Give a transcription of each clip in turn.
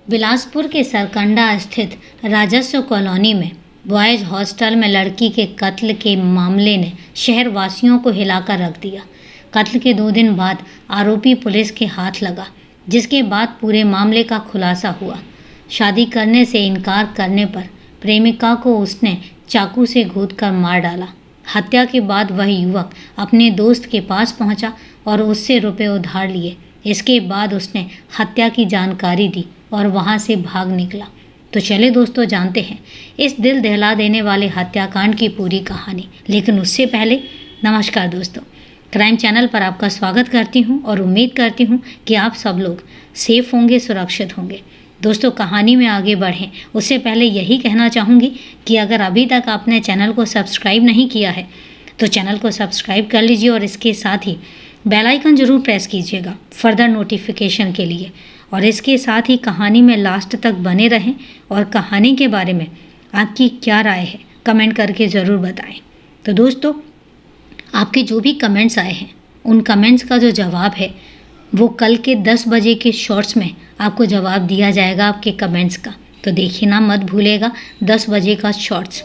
बिलासपुर के सरकंडा स्थित राजस्व कॉलोनी में बॉयज़ हॉस्टल में लड़की के कत्ल के मामले ने शहर वासियों को हिलाकर रख दिया। कत्ल के 2 दिन बाद आरोपी पुलिस के हाथ लगा, जिसके बाद पूरे मामले का खुलासा हुआ। शादी करने से इनकार करने पर प्रेमिका को उसने चाकू से घोंपकर मार डाला। हत्या के बाद वह युवक अपने दोस्त के पास पहुंचा और उससे रुपए उधार लिए। इसके बाद उसने हत्या की जानकारी दी और वहां से भाग निकला। तो चले दोस्तों, जानते हैं इस दिल दहला देने वाले हत्याकांड की पूरी कहानी। लेकिन उससे पहले नमस्कार दोस्तों, क्राइम चैनल पर आपका स्वागत करती हूं और उम्मीद करती हूं कि आप सब लोग सेफ होंगे, सुरक्षित होंगे। दोस्तों, कहानी में आगे बढ़ें उससे पहले यही कहना चाहूँगी कि अगर अभी तक आपने चैनल को सब्सक्राइब नहीं किया है तो चैनल को सब्सक्राइब कर लीजिए और इसके साथ ही बेल आइकन ज़रूर प्रेस कीजिएगा फर्दर नोटिफिकेशन के लिए। और इसके साथ ही कहानी में लास्ट तक बने रहें और कहानी के बारे में आपकी क्या राय है कमेंट करके ज़रूर बताएं। तो दोस्तों, आपके जो भी कमेंट्स आए हैं उन कमेंट्स का जो जवाब है वो कल के 10 बजे के शॉर्ट्स में आपको जवाब दिया जाएगा आपके कमेंट्स का। तो देखिए ना, मत भूलेगा 10 बजे का शॉर्ट्स।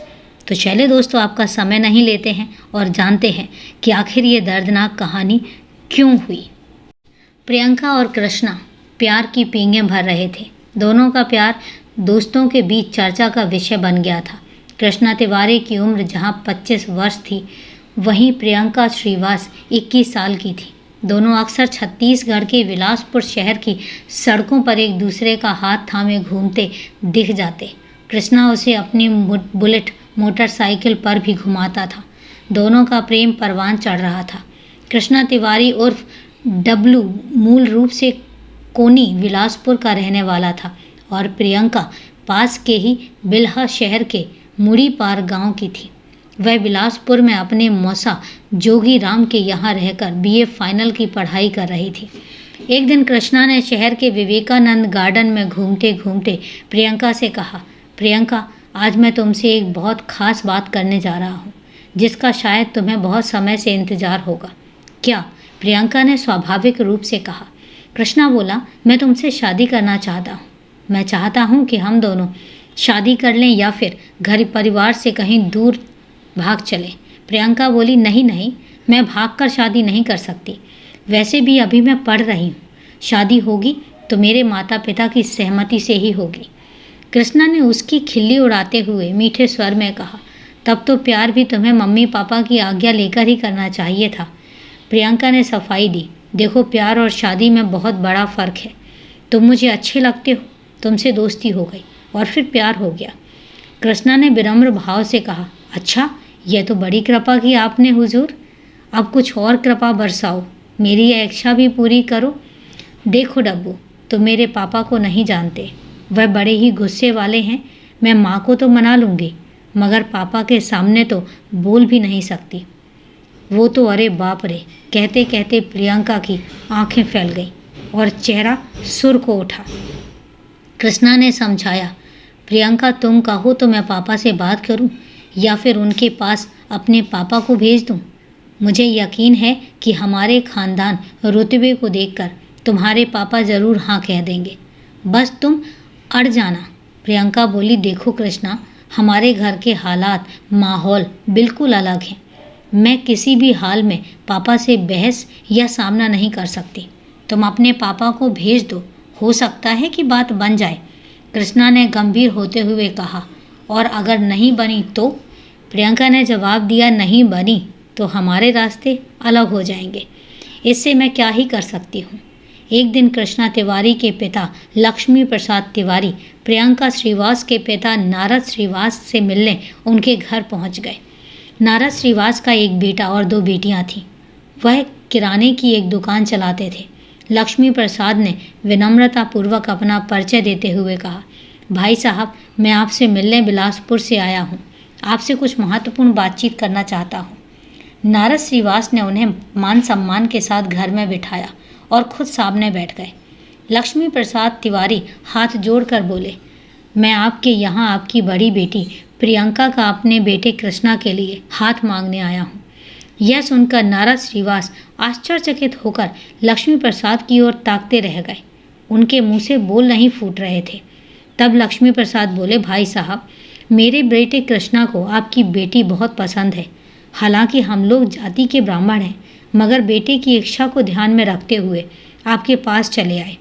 तो चलिए दोस्तों, आपका समय नहीं लेते हैं और जानते हैं कि आखिर ये दर्दनाक कहानी क्यों हुई। प्रियंका और कृष्णा प्यार की पींगें भर रहे थे। दोनों का प्यार दोस्तों के बीच चर्चा का विषय बन गया था। कृष्णा तिवारी की उम्र जहां 25 वर्ष थी, वहीं प्रियंका श्रीवास 21 साल की थी। दोनों अक्सर छत्तीसगढ़ के बिलासपुर शहर की सड़कों पर एक दूसरे का हाथ थामे घूमते दिख जाते। कृष्णा उसे अपनी बुलेट मोटरसाइकिल पर भी घुमाता था। दोनों का प्रेम परवान चढ़ रहा था। कृष्णा तिवारी उर्फ डब्लू मूल रूप से कोनी बिलासपुर का रहने वाला था और प्रियंका पास के ही बिल्हा शहर के मुड़ीपार गांव की थी। वह बिलासपुर में अपने मौसा जोगी राम के यहाँ रहकर बीए फाइनल की पढ़ाई कर रही थी। एक दिन कृष्णा ने शहर के विवेकानंद गार्डन में घूमते घूमते प्रियंका से कहा, प्रियंका, आज मैं तुमसे एक बहुत ख़ास बात करने जा रहा हूँ, जिसका शायद तुम्हें बहुत समय से इंतज़ार होगा। क्या? प्रियंका ने स्वाभाविक रूप से कहा। कृष्णा बोला, मैं तुमसे शादी करना चाहता हूँ। मैं चाहता हूँ कि हम दोनों शादी कर लें या फिर घर परिवार से कहीं दूर भाग चलें। प्रियंका बोली, नहीं नहीं, मैं भागकर शादी नहीं कर सकती। वैसे भी अभी मैं पढ़ रही हूँ। शादी होगी तो मेरे माता पिता की सहमति से ही होगी। कृष्णा ने उसकी खिल्ली उड़ाते हुए मीठे स्वर में कहा, तब तो प्यार भी तुम्हें मम्मी पापा की आज्ञा लेकर ही करना चाहिए था। प्रियंका ने सफाई दी, देखो, प्यार और शादी में बहुत बड़ा फ़र्क है। तुम मुझे अच्छे लगते हो, तुमसे दोस्ती हो गई और फिर प्यार हो गया। कृष्णा ने विनम्र भाव से कहा, अच्छा, यह तो बड़ी कृपा की आपने हुजूर। अब कुछ और कृपा बरसाओ, मेरी यह इच्छा भी पूरी करो। देखो डब्बू, तुम मेरे पापा को नहीं जानते, वह बड़े ही गुस्से वाले हैं। मैं माँ को तो मना लूँगी, मगर पापा के सामने तो बोल भी नहीं सकती। वो तो अरे बाप रे। कहते कहते प्रियंका की आंखें फैल गईं और चेहरा सुर्ख हो उठा। कृष्णा ने समझाया, प्रियंका, तुम कहो तो मैं पापा से बात करूं या फिर उनके पास अपने पापा को भेज दूं। मुझे यकीन है कि हमारे खानदान रुतबे को देखकर तुम्हारे पापा ज़रूर हाँ कह देंगे। बस तुम अड़ जाना। प्रियंका बोली, देखो कृष्णा, हमारे घर के हालात, माहौल बिल्कुल अलग हैं। मैं किसी भी हाल में पापा से बहस या सामना नहीं कर सकती। तुम अपने पापा को भेज दो, हो सकता है कि बात बन जाए। कृष्णा ने गंभीर होते हुए कहा, और अगर नहीं बनी तो? प्रियंका ने जवाब दिया, नहीं बनी तो हमारे रास्ते अलग हो जाएंगे। इससे मैं क्या ही कर सकती हूँ। एक दिन कृष्णा तिवारी के पिता लक्ष्मी प्रसाद तिवारी प्रियंका श्रीवास के पिता नारद श्रीवास से मिलने उनके घर पहुँच गए। नारद श्रीवास का एक बेटा और 2 बेटियां थीं। वह किराने की एक दुकान चलाते थे। लक्ष्मी प्रसाद ने विनम्रतापूर्वक अपना परिचय देते हुए कहा, भाई साहब, मैं आपसे मिलने बिलासपुर से आया हूँ। आपसे कुछ महत्वपूर्ण बातचीत करना चाहता हूँ। नारद श्रीवास ने उन्हें मान सम्मान के साथ घर में बिठाया और खुद सामने बैठ गए। लक्ष्मी प्रसाद तिवारी हाथ जोड़कर बोले, मैं आपके यहाँ आपकी बड़ी बेटी प्रियंका का अपने बेटे कृष्णा के लिए हाथ मांगने आया हूँ। यह सुनकर नारद श्रीवास आश्चर्यचकित होकर लक्ष्मी प्रसाद की ओर ताकते रह गए। उनके मुंह से बोल नहीं फूट रहे थे। तब लक्ष्मी प्रसाद बोले, भाई साहब, मेरे बेटे कृष्णा को आपकी बेटी बहुत पसंद है। हालांकि हम लोग जाति के ब्राह्मण हैं, मगर बेटे की इच्छा को ध्यान में रखते हुए आपके पास चले आए।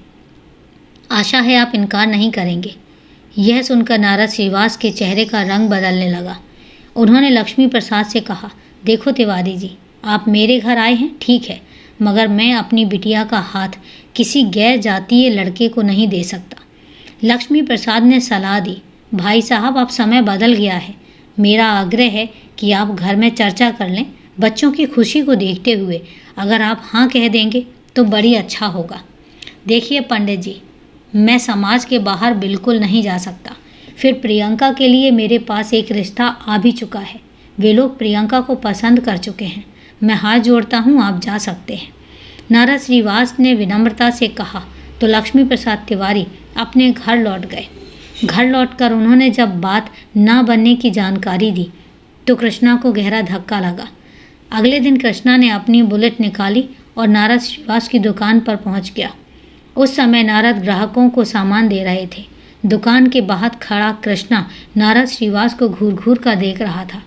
आशा है आप इनकार नहीं करेंगे। यह सुनकर नारद श्रीवास के चेहरे का रंग बदलने लगा। उन्होंने लक्ष्मी प्रसाद से कहा, देखो तिवारी जी, आप मेरे घर आए हैं, ठीक है, मगर मैं अपनी बिटिया का हाथ किसी गैर जातीय लड़के को नहीं दे सकता। लक्ष्मी प्रसाद ने सलाह दी, भाई साहब, अब समय बदल गया है। मेरा आग्रह है कि आप घर में चर्चा कर लें। बच्चों की खुशी को देखते हुए अगर आप हाँ कह देंगे तो बड़ी अच्छा होगा। देखिए पंडित जी, मैं समाज के बाहर बिल्कुल नहीं जा सकता। फिर प्रियंका के लिए मेरे पास एक रिश्ता आ भी चुका है। वे लोग प्रियंका को पसंद कर चुके हैं। मैं हाथ जोड़ता हूँ, आप जा सकते हैं। नारद श्रीवास ने विनम्रता से कहा तो लक्ष्मी प्रसाद तिवारी अपने घर लौट गए। घर लौटकर उन्होंने जब बात न बनने की जानकारी दी तो कृष्णा को गहरा धक्का लगा। अगले दिन कृष्णा ने अपनी बुलेट निकाली और नारद श्रीवास की दुकान पर पहुंच गया। उस समय नारद ग्राहकों को सामान दे रहे थे। दुकान के बाहर खड़ा कृष्णा नारद श्रीवास को घूर घूर कर देख रहा था।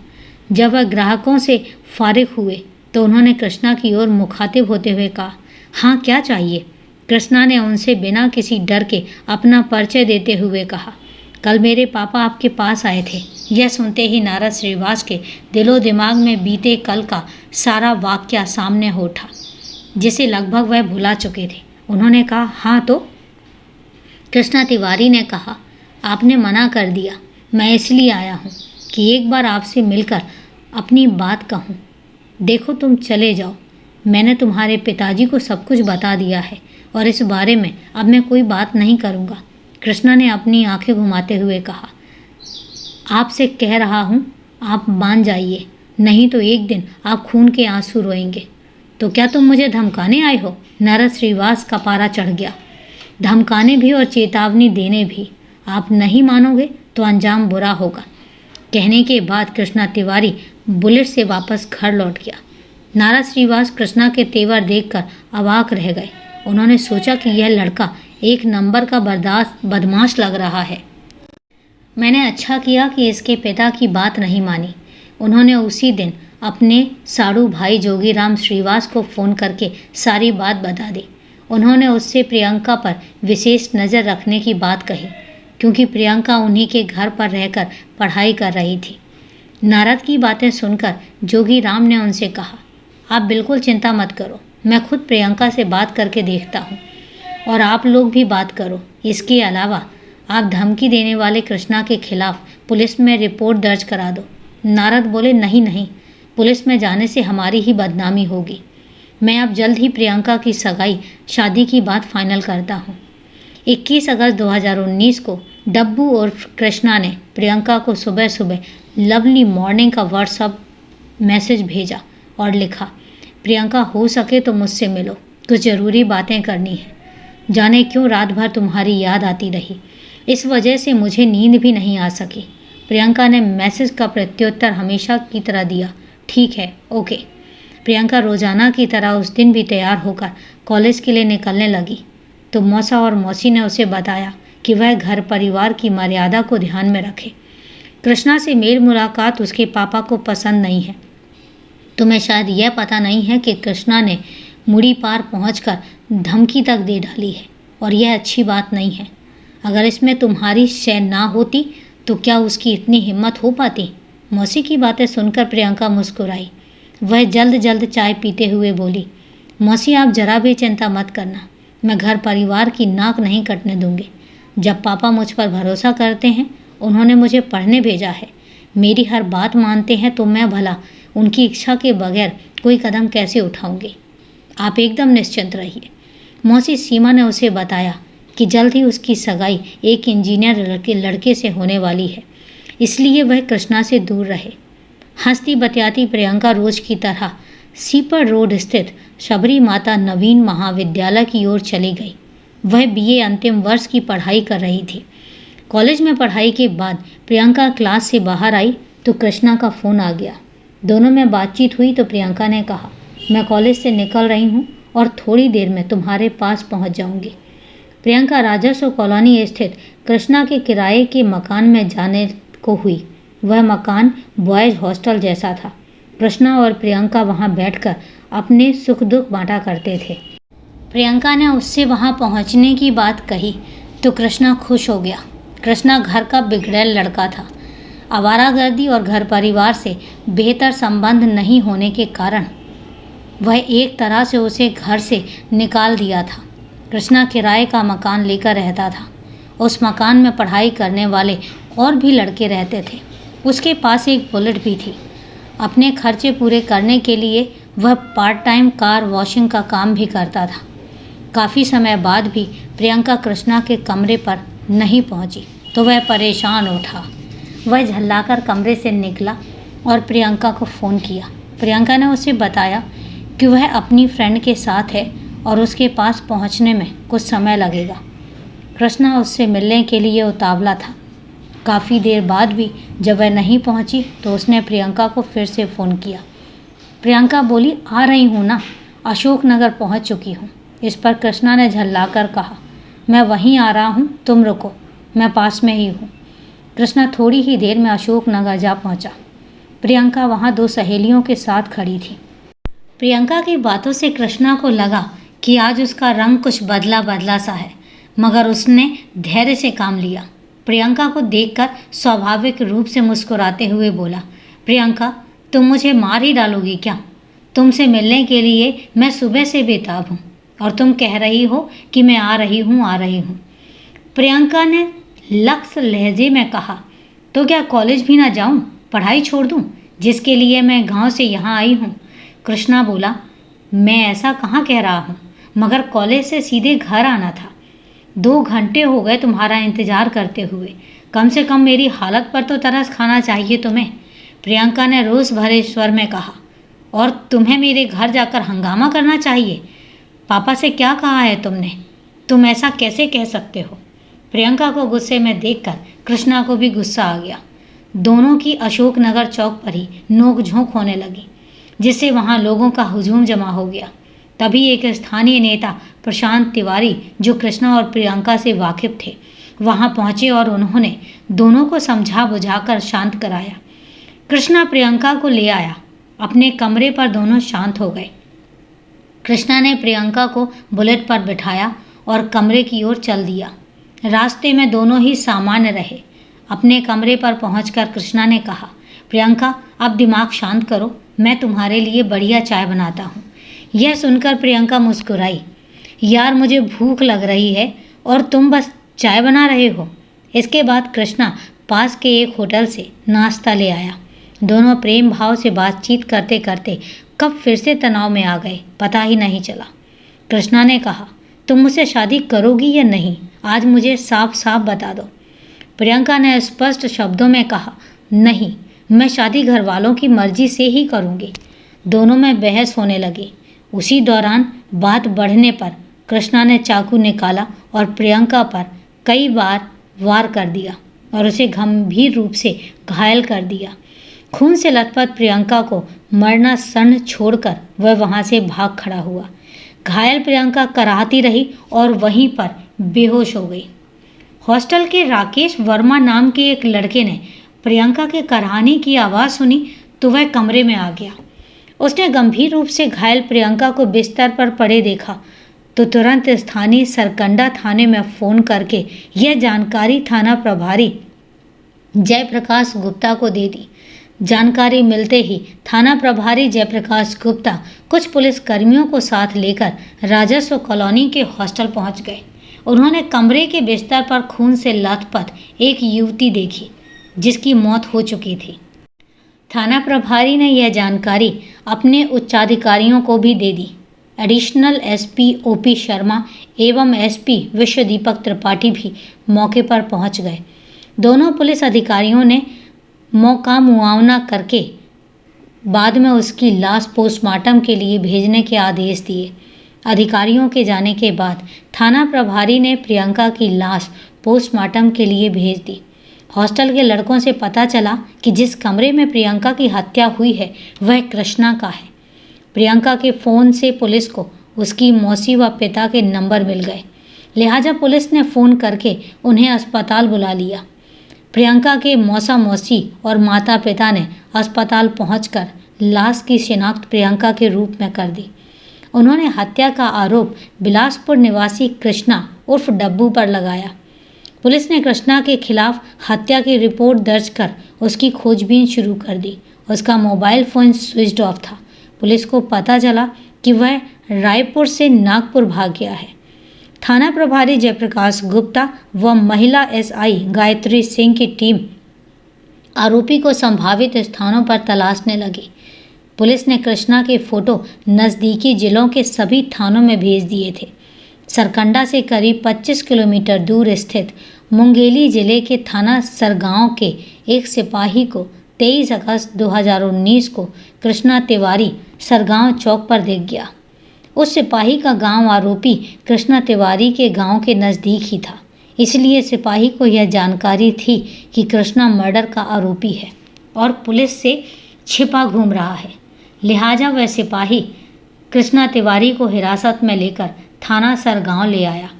जब वह ग्राहकों से फारिग हुए तो उन्होंने कृष्णा की ओर मुखातिब होते हुए कहा, हाँ क्या चाहिए? कृष्णा ने उनसे बिना किसी डर के अपना परिचय देते हुए कहा, कल मेरे पापा आपके पास आए थे। यह सुनते ही नारद श्रीवास के दिलो दिमाग में बीते कल का सारा वाकया सामने हो उठा, जिसे लगभग वह भुला चुके थे। उन्होंने कहा, हाँ तो? कृष्णा तिवारी ने कहा, आपने मना कर दिया। मैं इसलिए आया हूँ कि एक बार आपसे मिलकर अपनी बात कहूँ। देखो तुम चले जाओ, मैंने तुम्हारे पिताजी को सब कुछ बता दिया है और इस बारे में अब मैं कोई बात नहीं करूँगा। कृष्णा ने अपनी आंखें घुमाते हुए कहा, आपसे कह रहा हूँ, आप मान जाइए, नहीं तो एक दिन आप खून के आंसू रोएंगे। तो क्या तुम मुझे धमकाने आए हो? नारद श्रीवास का पारा चढ़ गया। धमकाने भी और चेतावनी देने भी। आप नहीं मानोगे तो अंजाम बुरा होगा। कहने के बाद कृष्णा तिवारी बुलेट से वापस घर लौट गया। नारद श्रीवास कृष्णा के तेवर देखकर अवाक रह गए। उन्होंने सोचा कि यह लड़का एक नंबर का बदमाश लग रहा है। मैंने अच्छा किया कि इसके पिता की बात नहीं मानी। उन्होंने उसी दिन अपने साड़ू भाई जोगीराम श्रीवास को फ़ोन करके सारी बात बता दी। उन्होंने उससे प्रियंका पर विशेष नज़र रखने की बात कही, क्योंकि प्रियंका उन्हीं के घर पर रहकर पढ़ाई कर रही थी। नारद की बातें सुनकर जोगीराम ने उनसे कहा, आप बिल्कुल चिंता मत करो, मैं खुद प्रियंका से बात करके देखता हूँ और आप लोग भी बात करो। इसके अलावा आप धमकी देने वाले कृष्णा के खिलाफ पुलिस में रिपोर्ट दर्ज करा दो। नारद बोले, नहीं, पुलिस में जाने से हमारी ही बदनामी होगी। मैं अब जल्द ही प्रियंका की सगाई शादी की बात फाइनल करता हूँ। 21 अगस्त 2019 को डब्बू और कृष्णा ने प्रियंका को सुबह सुबह लवली मॉर्निंग का व्हाट्सएप मैसेज भेजा और लिखा, प्रियंका हो सके तो मुझसे मिलो, कुछ ज़रूरी बातें करनी है। जाने क्यों रात भर तुम्हारी याद आती रही, इस वजह से मुझे नींद भी नहीं आ सकी। प्रियंका ने मैसेज का प्रत्युत्तर हमेशा की तरह दिया, ठीक है, ओके। प्रियंका रोज़ाना की तरह उस दिन भी तैयार होकर कॉलेज के लिए निकलने लगी तो मौसा और मौसी ने उसे बताया कि वह घर परिवार की मर्यादा को ध्यान में रखे। कृष्णा से मेल मुलाकात उसके पापा को पसंद नहीं है। तुम्हें शायद यह पता नहीं है कि कृष्णा ने मुड़ी पार पहुंचकर धमकी तक दे डाली है और यह अच्छी बात नहीं है। अगर इसमें तुम्हारी शय ना होती तो क्या उसकी इतनी हिम्मत हो पाती? मौसी की बातें सुनकर प्रियंका मुस्कुराई। वह जल्द चाय पीते हुए बोली, मौसी आप जरा भी चिंता मत करना, मैं घर परिवार की नाक नहीं कटने दूंगी। जब पापा मुझ पर भरोसा करते हैं, उन्होंने मुझे पढ़ने भेजा है, मेरी हर बात मानते हैं, तो मैं भला उनकी इच्छा के बगैर कोई कदम कैसे उठाऊंगी? आप एकदम निश्चिंत रहिए। मौसी सीमा ने उसे बताया कि जल्द ही उसकी सगाई एक इंजीनियर लड़के से होने वाली है, इसलिए वह कृष्णा से दूर रहे। हंसती बतियाती प्रियंका रोज की तरह सीपर रोड स्थित शबरी माता नवीन महाविद्यालय की ओर चली गई। वह बीए अंतिम वर्ष की पढ़ाई कर रही थी। कॉलेज में पढ़ाई के बाद प्रियंका क्लास से बाहर आई तो कृष्णा का फ़ोन आ गया। दोनों में बातचीत हुई तो प्रियंका ने कहा, मैं कॉलेज से निकल रही हूँ और थोड़ी देर में तुम्हारे पास पहुँच जाऊँगी। प्रियंका राजस्व कॉलोनी स्थित कृष्णा के किराए के मकान में जाने को हुई। वह मकान बॉयज़ हॉस्टल जैसा था। कृष्णा और प्रियंका वहां बैठकर अपने सुख दुख बांटा करते थे। प्रियंका ने उससे वहां पहुंचने की बात कही तो कृष्णा खुश हो गया। कृष्णा घर का बिगड़ैल लड़का था। आवारागर्दी और घर परिवार से बेहतर संबंध नहीं होने के कारण वह एक तरह से उसे घर से निकाल दिया था। कृष्णा किराए का मकान लेकर रहता था। उस मकान में पढ़ाई करने वाले और भी लड़के रहते थे। उसके पास एक बुलेट भी थी। अपने खर्चे पूरे करने के लिए वह पार्ट टाइम कार वॉशिंग का काम भी करता था। काफ़ी समय बाद भी प्रियंका कृष्णा के कमरे पर नहीं पहुंची तो वह परेशान उठा। वह झल्लाकर कमरे से निकला और प्रियंका को फ़ोन किया। प्रियंका ने उसे बताया कि वह अपनी फ्रेंड के साथ है और उसके पास पहुंचने में कुछ समय लगेगा। कृष्णा उससे मिलने के लिए उतावला था। काफ़ी देर बाद भी जब वह नहीं पहुंची तो उसने प्रियंका को फिर से फ़ोन किया। प्रियंका बोली, आ रही हूँ ना, अशोकनगर पहुंच चुकी हूँ। इस पर कृष्णा ने झल्लाकर कहा, मैं वहीं आ रहा हूँ, तुम रुको, मैं पास में ही हूँ। कृष्णा थोड़ी ही देर में अशोकनगर जा पहुँचा। प्रियंका वहाँ दो सहेलियों के साथ खड़ी थी। प्रियंका की बातों से कृष्णा को लगा कि आज उसका रंग कुछ बदला बदला सा है, मगर उसने धैर्य से काम लिया। प्रियंका को देखकर स्वाभाविक रूप से मुस्कुराते हुए बोला, प्रियंका, तुम मुझे मार ही डालोगी क्या? तुमसे मिलने के लिए मैं सुबह से बेताब हूँ और तुम कह रही हो कि मैं आ रही हूँ। प्रियंका ने लक्स लहजे में कहा, तो क्या कॉलेज भी ना जाऊँ, पढ़ाई छोड़ दूँ, जिसके लिए मैं गांव से यहाँ आई हूँ? कृष्णा बोला, मैं ऐसा कहाँ कह रहा हूँ, मगर कॉलेज से सीधे घर आना था। 2 घंटे हो गए तुम्हारा इंतज़ार करते हुए। कम से कम मेरी हालत पर तो तरस खाना चाहिए तुम्हें। प्रियंका ने रोष भरे स्वर में कहा, और तुम्हें मेरे घर जाकर हंगामा करना चाहिए? पापा से क्या कहा है तुमने? तुम ऐसा कैसे कह सकते हो? प्रियंका को गुस्से में देखकर कृष्णा को भी गुस्सा आ गया। दोनों की अशोकनगर चौक पर ही नोक-झोंक होने लगी, जिससे वहां लोगों का हुजूम जमा हो गया। तभी एक स्थानीय नेता प्रशांत तिवारी, जो कृष्णा और प्रियंका से वाकिफ थे, वहां पहुंचे और उन्होंने दोनों को समझा बुझाकर शांत कराया। कृष्णा प्रियंका को ले आया। अपने कमरे पर दोनों शांत हो गए। कृष्णा ने प्रियंका को बुलेट पर बिठाया और कमरे की ओर चल दिया। रास्ते में दोनों ही सामान्य रहे। अपने कमरे पर पहुंचकर कृष्णा ने कहा, प्रियंका, अब दिमाग शांत करो, मैं तुम्हारे लिए बढ़िया चाय बनाता हूँ। यह सुनकर प्रियंका मुस्कुराई। यार, मुझे भूख लग रही है और तुम बस चाय बना रहे हो। इसके बाद कृष्णा पास के एक होटल से नाश्ता ले आया। दोनों प्रेम भाव से बातचीत करते करते कब फिर से तनाव में आ गए, पता ही नहीं चला। कृष्णा ने कहा, तुम मुझसे शादी करोगी या नहीं? आज मुझे साफ साफ बता दो। प्रियंका ने स्पष्ट शब्दों में कहा, नहीं, मैं शादी घर वालों की मर्जी से ही करूँगी। दोनों में बहस होने लगी। उसी दौरान बात बढ़ने पर कृष्णा ने चाकू निकाला और प्रियंका पर कई बार वार कर दिया और उसे गंभीर रूप से घायल कर दिया। खून से लथपथ प्रियंका को मरना सन्न छोड़कर वह वहां से भाग खड़ा हुआ। घायल प्रियंका कराहती रही और वहीं पर बेहोश हो गई। हॉस्टल के राकेश वर्मा नाम के एक लड़के ने प्रियंका के कराहने की आवाज़ सुनी तो वह कमरे में आ गया। उसने गंभीर रूप से घायल प्रियंका को बिस्तर पर पड़े देखा तो तुरंत स्थानीय सरकंडा थाने में फ़ोन करके यह जानकारी थाना प्रभारी जयप्रकाश गुप्ता को दे दी। जानकारी मिलते ही थाना प्रभारी जयप्रकाश गुप्ता कुछ पुलिसकर्मियों को साथ लेकर राजस्व कॉलोनी के हॉस्टल पहुंच गए। उन्होंने कमरे के बिस्तर पर खून से लथपथ एक युवती देखी जिसकी मौत हो चुकी थी। थाना प्रभारी ने यह जानकारी अपने उच्चाधिकारियों को भी दे दी। एडिशनल एसपी ओपी शर्मा एवं एसपी विश्व दीपक त्रिपाठी भी मौके पर पहुंच गए। दोनों पुलिस अधिकारियों ने मौका मुआवना करके बाद में उसकी लाश पोस्टमार्टम के लिए भेजने के आदेश दिए। अधिकारियों के जाने के बाद थाना प्रभारी ने प्रियंका की लाश पोस्टमार्टम के लिए भेज दी। हॉस्टल के लड़कों से पता चला कि जिस कमरे में प्रियंका की हत्या हुई है वह कृष्णा का है। प्रियंका के फ़ोन से पुलिस को उसकी मौसी व पिता के नंबर मिल गए। लिहाजा पुलिस ने फ़ोन करके उन्हें अस्पताल बुला लिया। प्रियंका के मौसा मौसी और माता पिता ने अस्पताल पहुंचकर लाश की शिनाख्त प्रियंका के रूप में कर दी। उन्होंने हत्या का आरोप बिलासपुर निवासी कृष्णा उर्फ डब्बू पर लगाया। पुलिस ने कृष्णा के खिलाफ हत्या की रिपोर्ट दर्ज कर उसकी खोजबीन शुरू कर दी। उसका मोबाइल फ़ोन स्विच्ड ऑफ था। पुलिस को पता चला कि वह रायपुर से नागपुर भाग गया है। थाना प्रभारी जयप्रकाश गुप्ता व महिला एसआई गायत्री सिंह की टीम आरोपी को संभावित स्थानों पर तलाशने लगी। पुलिस ने कृष्णा के फोटो नज़दीकी जिलों के सभी थानों में भेज दिए थे। सरकंडा से करीब 25 किलोमीटर दूर स्थित मुंगेली जिले के थाना सरगांव के एक सिपाही को 23 अगस्त 2019 को कृष्णा तिवारी सरगांव चौक पर दिख गया। उस सिपाही का गांव आरोपी कृष्णा तिवारी के गांव के नज़दीक ही था, इसलिए सिपाही को यह जानकारी थी कि कृष्णा मर्डर का आरोपी है और पुलिस से छिपा घूम रहा है। लिहाजा वह सिपाही कृष्णा तिवारी को हिरासत में लेकर थाना सरगांव ले आया।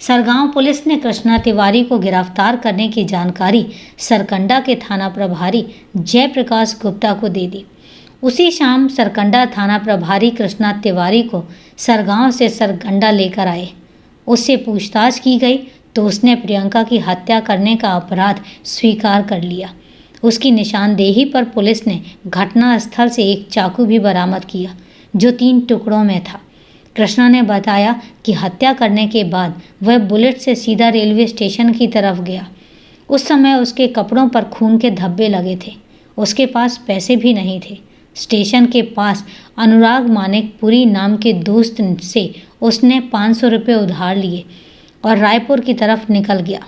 सरगांव पुलिस ने कृष्णा तिवारी को गिरफ्तार करने की जानकारी सरकंडा के थाना प्रभारी जयप्रकाश गुप्ता को दे दी। उसी शाम सरकंडा थाना प्रभारी कृष्णा तिवारी को सरगांव से सरकंडा लेकर आए। उससे पूछताछ की गई तो उसने प्रियंका की हत्या करने का अपराध स्वीकार कर लिया। उसकी निशानदेही पर पुलिस ने घटनास्थल से एक चाकू भी बरामद किया जो 3 टुकड़ों में था। कृष्णा ने बताया कि हत्या करने के बाद वह बुलेट से सीधा रेलवे स्टेशन की तरफ गया। उस समय उसके कपड़ों पर खून के धब्बे लगे थे। उसके पास पैसे भी नहीं थे। स्टेशन के पास अनुराग मानिकपुरी नाम के दोस्त से उसने 500 रुपये उधार लिए और रायपुर की तरफ निकल गया।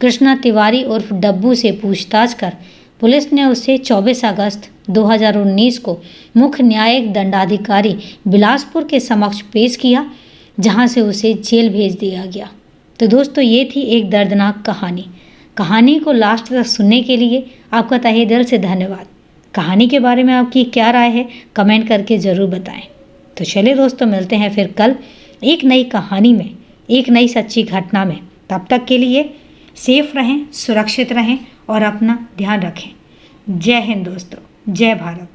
कृष्णा तिवारी उर्फ डब्बू से पूछताछ कर पुलिस ने उसे 24 अगस्त 2019 को मुख्य न्यायिक दंडाधिकारी बिलासपुर के समक्ष पेश किया, जहां से उसे जेल भेज दिया गया। तो दोस्तों, ये थी एक दर्दनाक कहानी को लास्ट तक सुनने के लिए आपका तहे दिल से धन्यवाद। कहानी के बारे में आपकी क्या राय है, कमेंट करके ज़रूर बताएं। तो चलिए दोस्तों, मिलते हैं फिर कल एक नई कहानी में, एक नई सच्ची घटना में। तब तक के लिए सेफ रहें, सुरक्षित रहें और अपना ध्यान रखें। जय हिंद दोस्तों, जय भारत।